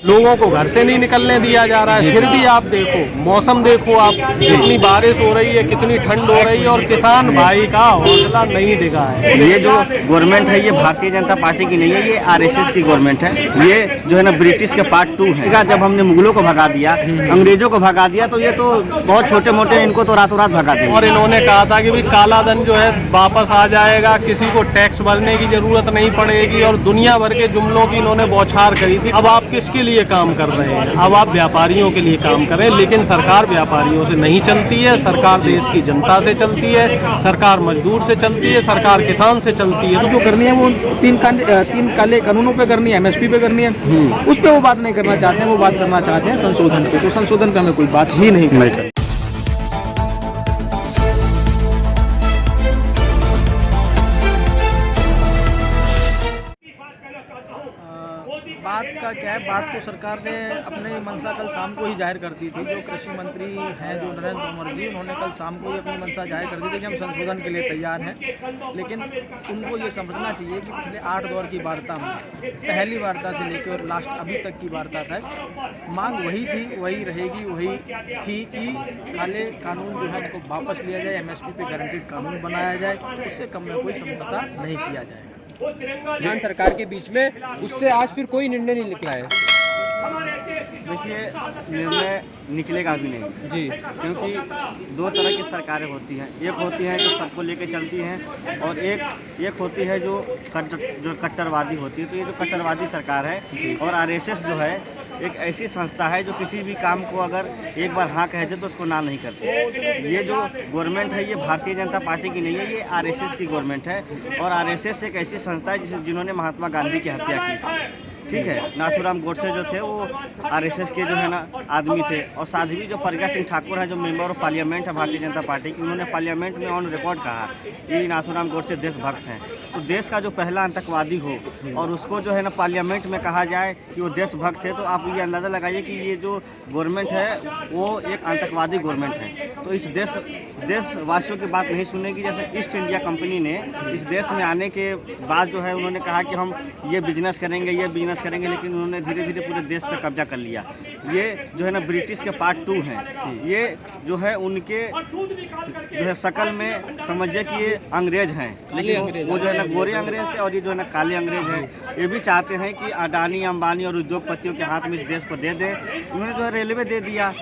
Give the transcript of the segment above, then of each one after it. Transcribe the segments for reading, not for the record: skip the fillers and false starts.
लोगों को घर से नहीं निकलने दिया जा रहा है। फिर भी आप देखो, मौसम देखो आप, कितनी बारिश हो रही है, कितनी ठंड हो रही है और किसान भाई का हौसला नहीं दिखा है। ये जो गवर्नमेंट है ये भारतीय जनता पार्टी की नहीं है, ये आरएसएस की गवर्नमेंट है। ये जो है ना ब्रिटिश के पार्ट 2 है। जब हमने मुगलों को भगा दिया, अंग्रेजों को भगा दिया, तो ये तो बहुत छोटे मोटे, इनको तो रातों रात भगा दिया। और इन्होंने कहा था कि भाई काला धन जो है वापस आ जाएगा, किसी को टैक्स भरने की जरूरत नहीं पड़ेगी और दुनिया भर के जुमलों की इन्होंने बौछार करी थी। अब आप किसके लिए काम कर रहे हैं? अब आप व्यापारियों के लिए काम कर रहे हैं, लेकिन सरकार व्यापारियों से नहीं चलती है, सरकार देश की जनता से चलती है, सरकार मजदूर से चलती है, सरकार किसान से चलती है। जो करनी है वो तीन काले कानूनों पे करनी है, एमएसपी पे करनी है, उस पे वो बात नहीं करना चाहते हैं। वो बात करना चाहते हैं संशोधन पे, तो संशोधन पे हमें कोई बात ही नहीं करनी। बात का क्या है, बात तो सरकार ने अपनी मंशा कल शाम को ही जाहिर कर दी थी। जो कृषि मंत्री हैं जो नरेंद्र तोमर जी, उन्होंने कल शाम को ही अपनी मंशा जाहिर कर दी थी कि हम संशोधन के लिए तैयार हैं। लेकिन उनको ये समझना चाहिए कि पिछले 8 दौर की वार्ता में, पहली वार्ता से लेकर और लास्ट अभी तक की वार्ता तक मांग वही थी, वही रहेगी, वही थी कि काले कानून जो है उनको वापस लिया जाए, एमएसपी पे गारंटीड कानून बनाया जाए, उससे कम में कोई समझौता नहीं किया जाएगा। किसान सरकार के बीच में, उससे आज फिर कोई निर्णय नहीं निकला है। देखिए, निर्णय निकलेगा भी नहीं जी, क्योंकि 2 तरह की सरकारें होती हैं। एक होती हैं जो सबको लेके चलती हैं और एक होती है जो कट्टरवादी होती है। तो ये जो कट्टरवादी सरकार है और आरएसएस जो है एक ऐसी संस्था है जो किसी भी काम को अगर एक बार हाँ कह दे तो उसको ना नहीं करती। ये जो गवर्नमेंट है ये भारतीय जनता पार्टी की नहीं है, ये आरएसएस की गवर्नमेंट है। और आरएसएस एक ऐसी संस्था है जिन्होंने महात्मा गांधी की हत्या की। ठीक है, नाथूराम गोडसे जो थे वो आरएसएस के जो है ना आदमी थे। और साध्वी जो प्रज्ञा सिंह ठाकुर है, जो मेंबर ऑफ पार्लियामेंट है भारतीय जनता पार्टी की, उन्होंने पार्लियामेंट में ऑन रिकॉर्ड कहा कि नाथूराम गोडसे देशभक्त हैं। तो देश का जो पहला आतंकवादी हो और उसको जो है ना पार्लियामेंट में कहा जाए कि वो देशभक्त है, तो आप ये अंदाज़ा लगाइए कि ये जो गवर्नमेंट है वो एक आतंकवादी गवर्नमेंट है। तो इस देशवासियों की बात नहीं सुनेगी। जैसे ईस्ट इंडिया कंपनी ने इस देश में आने के बाद जो है उन्होंने कहा कि हम ये बिजनेस करेंगे, करेंगे, लेकिन उन्होंने धीरे धीरे पूरे देश पे कब्जा कर लिया। ये जो है ना ब्रिटिश के पार्ट 2 हैं। ये जो है उनके जो है शकल में समझिए कि ये अंग्रेज हैं, लेकिन वो जो है ना गोरे अंग्रेज थे और ये जो है ना काले अंग्रेज हैं। ये भी चाहते हैं कि अडानी, अंबानी और उद्योगपतियों के हाथ में इस देश को दे दें। उन्होंने जो है रेलवे दे दिया,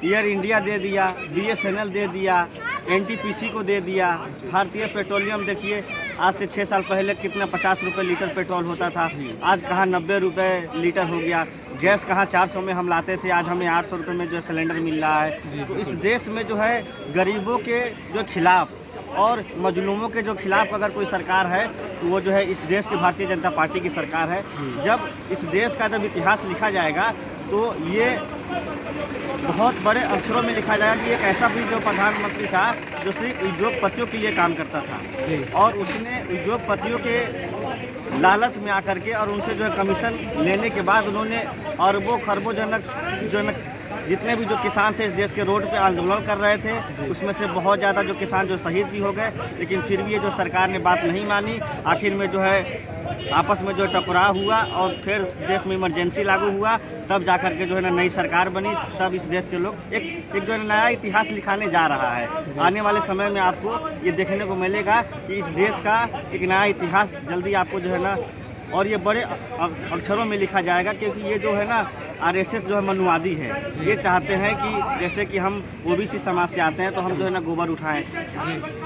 एयर इंडिया दे दिया, BSNL दे दिया, NTPC को दे दिया। भारतीय पेट्रोलियम देखिए, आज से 6 साल पहले कितना 50 रुपये लीटर पेट्रोल होता था, आज कहाँ 90 रुपये लीटर हो गया। गैस कहाँ 400 में हम लाते थे, आज हमें 800 रुपये में जो सिलेंडर मिल रहा है। तो इस देश में जो है गरीबों के जो खिलाफ और मजलूमों के जो खिलाफ अगर कोई सरकार है तो वो जो है इस देश की भारतीय जनता पार्टी की सरकार है। जब इस देश का जब इतिहास लिखा जाएगा तो ये बहुत बड़े अक्षरों में लिखा जाएगा कि एक ऐसा भी जो प्रधानमंत्री था जो सिर्फ उद्योगपतियों के लिए काम करता था और उसने उद्योगपतियों के लालच में आकर के और उनसे जो है कमीशन लेने के बाद उन्होंने अरबों खरबों जो जितने भी जो किसान थे इस देश के रोड पे आंदोलन कर रहे थे, उसमें से बहुत ज़्यादा जो किसान जो शहीद भी हो गए। लेकिन फिर भी ये जो सरकार ने बात नहीं मानी, आखिर में जो है आपस में जो टकराव हुआ और फिर देश में इमरजेंसी लागू हुआ, तब जाकर के जो है ना नई सरकार बनी। तब इस देश के लोग एक जो है नया इतिहास लिखाने जा रहा है। आने वाले समय में आपको ये देखने को मिलेगा कि इस देश का एक नया इतिहास जल्दी आपको जो है ना, और ये बड़े अक्षरों में लिखा जाएगा, क्योंकि ये जो है ना आरएसएस जो है मनुवादी है। ये चाहते हैं कि जैसे कि हम ओबीसी समाज से आते हैं तो हम जो है ना गोबर उठाएं,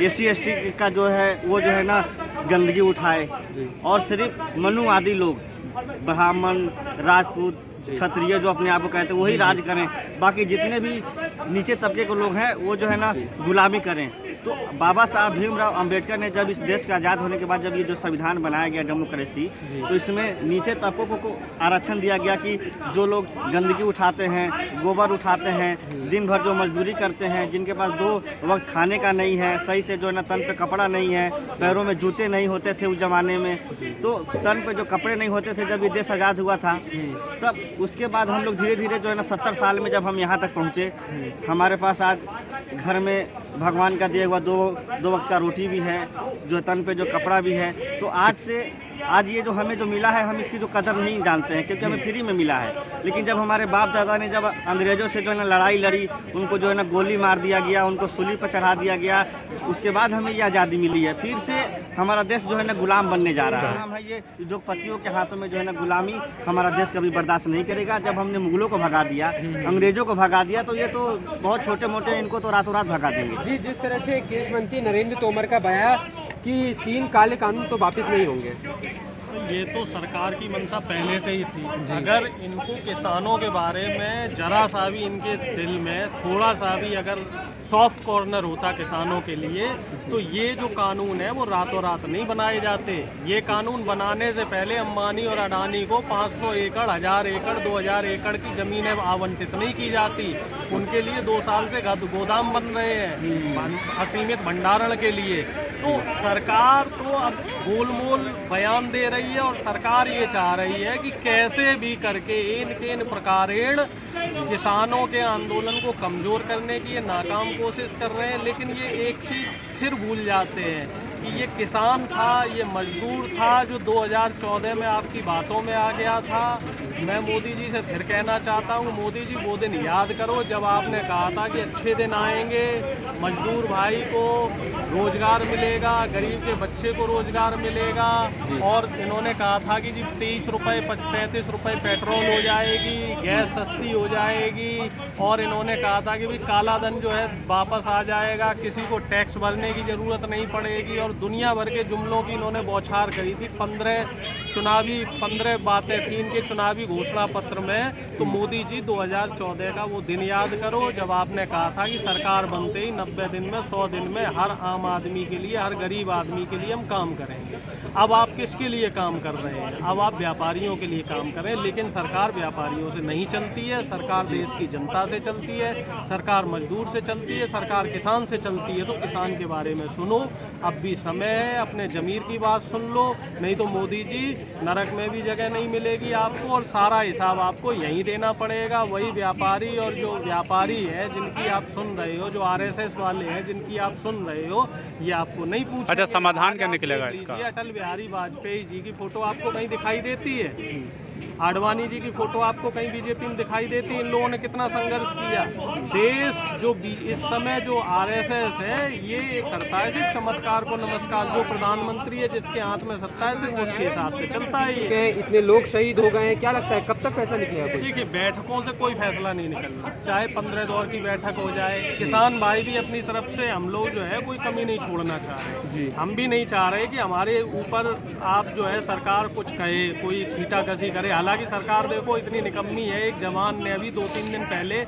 SC ST का जो है वो जो है ना गंदगी उठाए, और सिर्फ मनुवादी लोग ब्राह्मण, राजपूत, क्षत्रिय जो अपने आप को कहते हैं वही राज करें, बाकी जितने भी नीचे तबके के लोग हैं वो जो है ना गुलामी करें। तो बाबा साहब भीमराव अंबेडकर ने जब इस देश का आज़ाद होने के बाद जब ये जो संविधान बनाया गया डेमोक्रेसी, तो इसमें नीचे तबकों को आरक्षण दिया गया कि जो लोग गंदगी उठाते हैं, गोबर उठाते हैं, दिन भर जो मजदूरी करते हैं, जिनके पास 2 वक्त खाने का नहीं है, सही से जो है ना तन पे कपड़ा नहीं है, पैरों में जूते नहीं होते थे उस ज़माने में, तो तन पे जो कपड़े नहीं होते थे जब ये देश आज़ाद हुआ था, तब उसके बाद हम लोग धीरे धीरे जो है ना 70 साल में जब हम यहाँ तक पहुँचे, हमारे पास आज घर में भगवान का दिया हुआ 2 वक्त का रोटी भी है, जो तन पे जो कपड़ा भी है। तो आज से आज ये जो हमें जो मिला है, हम इसकी जो कदर नहीं जानते हैं, क्योंकि हमें फ्री में मिला है। लेकिन जब हमारे बाप दादा ने जब अंग्रेज़ों से जो है ना लड़ाई लड़ी, उनको जो है ना गोली मार दिया गया, उनको सूली पर चढ़ा दिया गया, उसके बाद हमें ये आज़ादी मिली है। फिर से हमारा देश जो है ना गुलाम बनने जा रहा है। हम है ये उद्योगपतियों के हाथों में जो है ना गुलामी हमारा देश कभी बर्दाश्त नहीं करेगा। जब हमने मुगलों को भगा दिया, अंग्रेज़ों को भगा दिया, तो ये तो बहुत छोटे मोटे, इनको तो रातों रात भगा देंगे। जी, जिस तरह से कृषि मंत्री नरेंद्र तोमर का बयान कि 3 काले कानून तो वापस नहीं होंगे, ये तो सरकार की मंशा पहले से ही थी। अगर इनको किसानों के बारे में जरा सा भी इनके दिल में थोड़ा सा भी अगर सॉफ्ट कॉर्नर होता किसानों के लिए, तो ये जो कानून है वो रातों रात नहीं बनाए जाते। ये कानून बनाने से पहले अंबानी और अडानी को 500 एकड़, 1000 एकड़, 2000 एकड़ की ज़मीनें आवंटित नहीं की जाती। उनके लिए 2 साल से गोदाम बन रहे हैं असीमित भंडारण के लिए। तो सरकार तो अब गोलमोल बयान दे रही है, और सरकार ये चाह रही है कि कैसे भी करके इन प्रकारेण किसानों के आंदोलन को कमज़ोर करने की ये नाकाम कोशिश कर रहे हैं। लेकिन ये एक चीज़ फिर भूल जाते हैं कि ये किसान था, ये मजदूर था, जो 2014 में आपकी बातों में आ गया था। मैं मोदी जी से फिर कहना चाहता हूँ, मोदी जी वो दिन याद करो जब आपने कहा था कि अच्छे दिन आएंगे, मजदूर भाई को रोज़गार मिलेगा, गरीब के बच्चे को रोज़गार मिलेगा। और इन्होंने कहा था कि जी 23 रुपये 35 रुपये पेट्रोल हो जाएगी, गैस सस्ती हो जाएगी। और इन्होंने कहा था कि भाई काला धन जो है वापस आ जाएगा, किसी को टैक्स भरने की ज़रूरत नहीं पड़ेगी। और दुनिया भर के जुमलों की इन्होंने बौछार करी थी। 15 बातें थी इनके चुनावी घोषणा पत्र में। तो मोदी जी 2014 का वो दिन याद करो जब आपने कहा था कि सरकार बनते ही 90 दिन में, 100 दिन में हर आम आदमी के लिए, हर गरीब आदमी के लिए हम काम करेंगे। अब आप किसके लिए काम कर रहे हैं? अब आप व्यापारियों के लिए काम कर रहे हैं। लेकिन सरकार व्यापारियों से नहीं चलती है, सरकार देश की जनता से चलती है, सरकार मजदूर से चलती है, सरकार किसान से चलती है। तो किसान के बारे में सुनो, अब भी समय है, अपने ज़मीर की बात सुन लो, नहीं तो मोदी जी नरक में भी जगह नहीं मिलेगी आपको, और सारा हिसाब आपको यहीं देना पड़ेगा। वही व्यापारी, और जो व्यापारी है जिनकी आप सुन रहे हो, जो RSS वाले हैं जिनकी आप सुन रहे हो, ये आपको नहीं पूछेंगे। अच्छा, समाधान क्या निकलेगा इसका? अटल बिहारी वाजपेयी जी की फोटो आपको कहीं दिखाई देती है? आडवाणी जी की फोटो आपको कहीं बीजेपी में दिखाई देती है? इन लोगों ने कितना संघर्ष किया। देश जो इस समय जो RSS है ये करता है सिर्फ चमत्कार को नमस्कार। जो प्रधानमंत्री है जिसके हाथ में सत्ता है सिर्फ उसके हिसाब से चलता है ये। इतने लोग शहीद हो गए हैं, क्या लगता है कब तक फैसला निकलेगा? देखिए, बैठकों से कोई फैसला नहीं निकलना, चाहे 15 दौर की बैठक हो जाए। किसान भाई भी अपनी तरफ से, हम लोग जो है कोई कमी नहीं छोड़ना चाह रहे। हम भी नहीं चाह रहे कि हमारे ऊपर आप जो है सरकार कुछ कहे, कोई छींटाकशी करे। हालांकि सरकार देखो इतनी निकम्मी है, एक जवान ने अभी 2-3 दिन पहले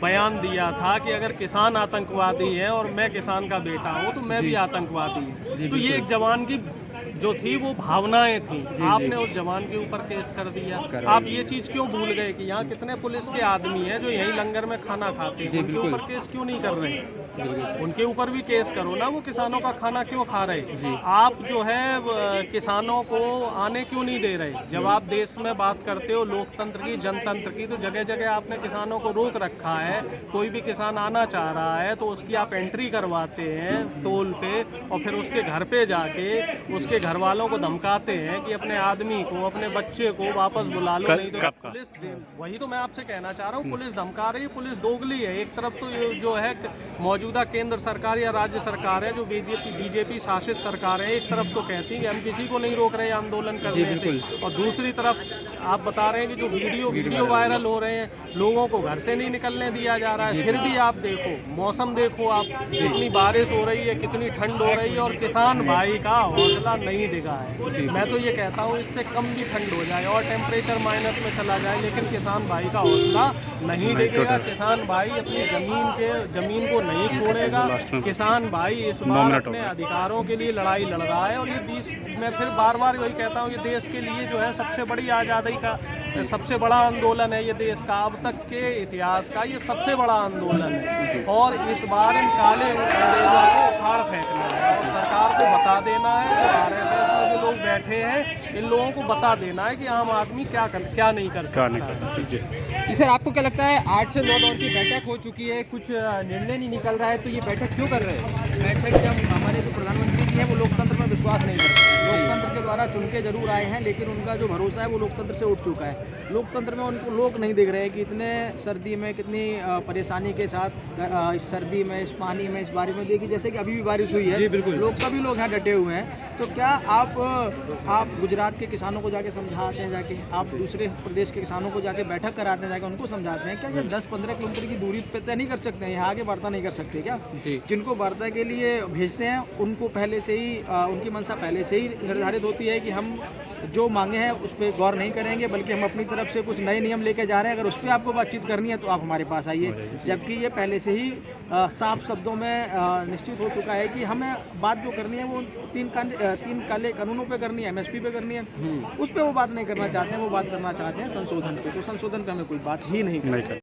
बयान दिया था कि अगर किसान आतंकवादी है और मैं किसान का बेटा हूँ तो मैं भी आतंकवादी हूँ। तो ये एक जवान की जो थी वो भावनाएं थी। आपने उस जवान के ऊपर केस कर दिया। आप ये चीज़ क्यों भूल गए कि यहाँ कितने पुलिस के आदमी हैं जो यहीं लंगर में खाना खाते हैं? उनके ऊपर केस क्यों नहीं कर रहे हैं? उनके ऊपर भी केस करो ना। वो किसानों का खाना क्यों खा रहे? आप जो है किसानों को आने क्यों नहीं दे रहे? जब आप देश में बात करते हो लोकतंत्र की, जनतंत्र की, तो जगह जगह आपने किसानों को रोक रखा है। कोई भी किसान आना चाह रहा है तो उसकी आप एंट्री करवाते हैं टोल पे, और फिर उसके घर पे जाके उसके घर वालों को धमकाते हैं कि अपने आदमी को, अपने बच्चे को वापस बुला लो, नहीं तो पुलिस। वही तो मैं आपसे कहना चाह रहा हूँ, पुलिस धमका रही है। पुलिस दोगली है। एक तरफ तो ये जो है मौजूदा केंद्र सरकार या राज्य सरकार है जो बीजेपी शासित सरकार है, एक तरफ तो कहती है कि हम किसी को नहीं रोक रहे आंदोलन करने से, और दूसरी तरफ आप बता रहे हैं कि जो वीडियो वायरल हो रहे हैं, लोगों को घर से नहीं निकलने दिया जा रहा है। फिर भी आप देखो, मौसम देखो आप, कितनी बारिश हो रही है, कितनी ठंड हो रही है, और किसान भाई का हौसला नहीं दिखा है। मैं तो ये कहता हूँ इससे कम भी ठंड हो जाए और टेम्परेचर माइनस में चला जाए, लेकिन किसान भाई का हौसला नहीं दिखेगा। किसान भाई अपनी जमीन को नहीं छोड़ेगा। किसान भाई इस बार अपने अधिकारों के लिए लड़ाई लड़ रहा है, और ये देश, मैं फिर बार बार वही कहता हूँ, ये देश के लिए जो है सबसे बड़ी आज़ादी का सबसे बड़ा आंदोलन है। ये देश का अब तक के इतिहास का ये सबसे बड़ा आंदोलन है, और इस बार इन काले अंग्रेजों को उखाड़ फेंकना है, और सरकार को बता देना है, जो RSS में जो लोग बैठे हैं इन लोगों को बता देना है कि आम आदमी क्या नहीं कर सकता। जी सर, आपको क्या लगता है 8 से 9 दौर की बैठक हो चुकी है, कुछ निर्णय नहीं निकल रहा है, तो ये बैठक क्यों कर रहे हैं? बैठक जब हमारे जो प्रधानमंत्री जी हैं वो लोकतंत्र में विश्वास नहीं करते। लोकतंत्र के द्वारा चुन के जरूर आए हैं, लेकिन उनका जो भरोसा है वो लोकतंत्र से उठ चुका है। लोकतंत्र में उनको लोग नहीं देख रहे हैं कि इतने सर्दी में कितनी परेशानी के साथ इस सर्दी में, इस पानी में, इस बारिश में, देखिए जैसे कि अभी भी बारिश हुई है, लोग सभी लोग यहाँ डटे हुए हैं। तो क्या आप गुजरात के किसानों को जाके समझाते हैं, जाके आप दूसरे प्रदेश के किसानों को जाके बैठक कराते हैं, जाके उनको समझाते हैं क्या ये 10-15 किलोमीटर की दूरी पे तय नहीं कर सकते हैं, यहाँ आगे वार्ता नहीं कर सकते क्या? जिनको वार्ता के लिए भेजते हैं उनको पहले से ही उनकी मंशा पहले से ही निर्धारित होती है कि हम जो मांगे हैं उस पर गौर नहीं करेंगे, बल्कि हम अपनी तरफ से कुछ नए नियम लेके जा रहे हैं। अगर उस पर आपको बातचीत करनी है तो आप हमारे पास आइए, जबकि ये पहले से ही साफ शब्दों में निश्चित हो चुका है कि हमें बात जो करनी है वो तीन काले कानूनों पे करनी है, MSP पे करनी है। उस पर वो बात नहीं करना चाहते हैं, वो बात करना चाहते हैं संशोधन पे। तो संशोधन पे हमें कोई बात ही नहीं करनी।